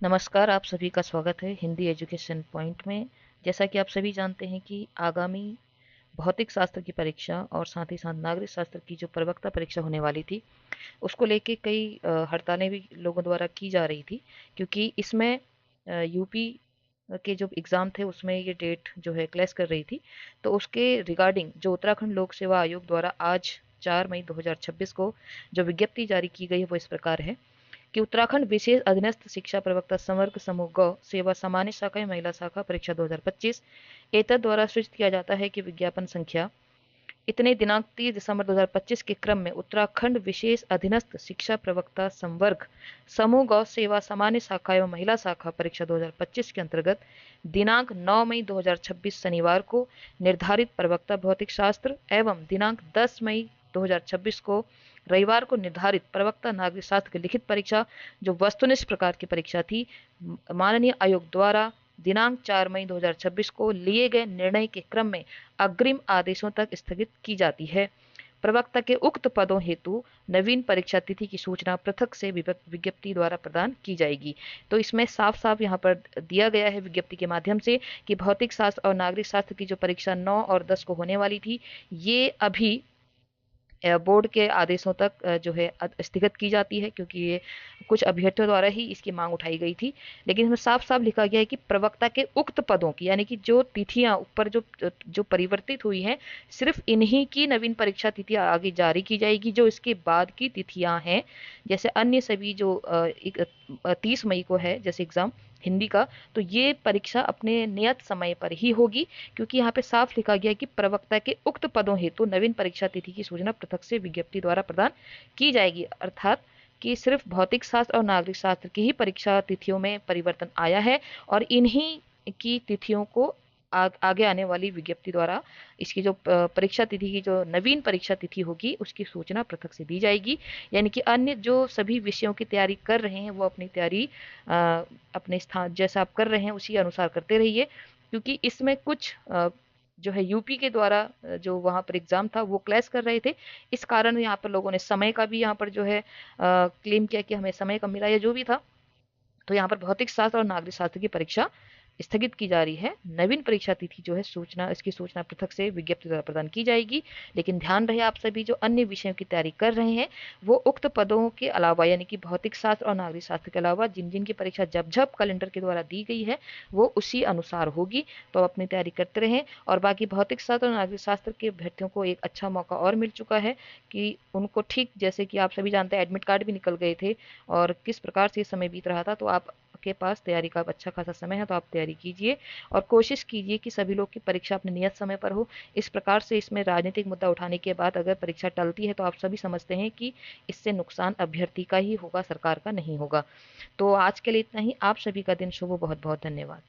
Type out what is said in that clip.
नमस्कार, आप सभी का स्वागत है हिंदी एजुकेशन पॉइंट में। जैसा कि आप सभी जानते हैं कि आगामी भौतिक शास्त्र की परीक्षा और साथ ही साथ नागरिक शास्त्र की जो प्रवक्ता परीक्षा होने वाली थी, उसको लेके कई हड़तालें भी लोगों द्वारा की जा रही थी, क्योंकि इसमें यूपी के जो एग्ज़ाम थे उसमें ये डेट जो है क्लैश कर रही थी। तो उसके रिगार्डिंग जो उत्तराखंड लोक सेवा आयोग द्वारा आज 4 मई 2026 को जो विज्ञप्ति जारी की गई है वो इस प्रकार है कि उत्तराखंड विशेष अधीनस्थ शिक्षा प्रवक्ता संवर्ग समूह गौ सेवा सामान्य शाखा महिला शाखा परीक्षा 2025 एतद द्वारा सूचित किया जाता है कि विज्ञापन संख्या इतने दिनांक 30 दिसंबर 2025 के क्रम में उत्तराखंड विशेष अधीनस्थ शिक्षा प्रवक्ता संवर्ग समूह गौ सेवा सामान्य शाखा एवं महिला शाखा परीक्षा 2025 के अंतर्गत दिनांक 9 मई 2026 शनिवार को निर्धारित प्रवक्ता भौतिक शास्त्र एवं दिनांक 10 मई 2026 को रविवार को निर्धारित प्रवक्ता नागरिक शास्त्र की लिखित परीक्षा जो वस्तुनिष्ठ प्रकार की परीक्षा थी, माननीय आयोग द्वारा दिनांक 4 मई 2026 को लिए गए निर्णय के क्रम में अग्रिम आदेशों तक स्थगित की जाती है। प्रवक्ता के उक्त पदों हेतु नवीन परीक्षा तिथि की सूचना पृथक से विज्ञप्ति द्वारा प्रदान की जाएगी। तो इसमें साफ साफ यहाँ पर दिया गया है विज्ञप्ति के माध्यम से कि भौतिक शास्त्र और नागरिक शास्त्र की जो परीक्षा 9 और 10 को होने वाली थी, ये अभी बोर्ड के आदेशों तक जो है स्थगित की जाती है, क्योंकि ये कुछ अभ्यर्थियों द्वारा ही इसकी मांग उठाई गई थी। लेकिन इसमें साफ साफ लिखा गया है कि प्रवक्ता के उक्त पदों की, यानी कि जो तिथियां ऊपर जो जो परिवर्तित हुई हैं, सिर्फ इन्हीं की नवीन परीक्षा तिथियां आगे जारी की जाएगी। जो इसके बाद की तिथियां हैं, जैसे अन्य सभी जो 30 मई को है जैसे एग्जाम हिंदी का, तो ये परीक्षा अपने नियत समय पर ही होगी, क्योंकि यहाँ पे साफ लिखा गया है कि प्रवक्ता के उक्त पदों हेतु नवीन परीक्षा तिथि की सूचना पृथक से विज्ञप्ति द्वारा प्रदान की जाएगी। अर्थात कि सिर्फ भौतिक शास्त्र और नागरिक शास्त्र की ही परीक्षा तिथियों में परिवर्तन आया है, और इन्हीं की तिथियों को आगे आने वाली विज्ञप्ति द्वारा इसकी जो परीक्षा तिथि की जो नवीन परीक्षा तिथि होगी उसकी सूचना पृथक से दी जाएगी। यानी कि अन्य जो सभी विषयों की तैयारी कर रहे हैं वो अपनी तैयारी अपने स्थान जैसा आप कर रहे हैं उसी अनुसार करते रहिए, क्योंकि इसमें कुछ जो है यूपी के द्वारा जो वहाँ पर एग्जाम था वो क्लैश कर रहे थे। इस कारण यहाँ पर लोगों ने समय का भी यहाँ पर जो है क्लेम किया कि हमें समय कम मिला या जो भी था। तो यहाँ पर भौतिक शास्त्र और नागरिक शास्त्र की परीक्षा स्थगित की जा रही है। नवीन परीक्षा तिथि जो है सूचना इसकी सूचना पृथक से विज्ञप्ति द्वारा प्रदान की जाएगी। लेकिन ध्यान रहे आप सभी जो अन्य विषयों की तैयारी कर रहे हैं वो उक्त पदों के अलावा, यानी कि भौतिक शास्त्र और नागरिक शास्त्र के अलावा जिन जिन की परीक्षा जब जब कैलेंडर के द्वारा दी गई है वो उसी अनुसार होगी। तो अपनी तैयारी करते रहें। और बाकी भौतिक शास्त्र और नागरिक शास्त्र के अभ्यर्थियों को एक अच्छा मौका और मिल चुका है कि उनको, ठीक जैसे कि आप सभी जानते हैं, एडमिट कार्ड भी निकल गए थे और किस प्रकार से समय बीत रहा था, तो आप के पास तैयारी का अच्छा खासा समय है, तो आप तैयारी कीजिए और कोशिश कीजिए कि सभी लोग की परीक्षा अपने नियत समय पर हो। इस प्रकार से इसमें राजनीतिक मुद्दा उठाने के बाद अगर परीक्षा टलती है तो आप सभी समझते हैं कि इससे नुकसान अभ्यर्थी का ही होगा, सरकार का नहीं होगा। तो आज के लिए इतना ही। आप सभी का दिन शुभ हो। बहुत बहुत धन्यवाद।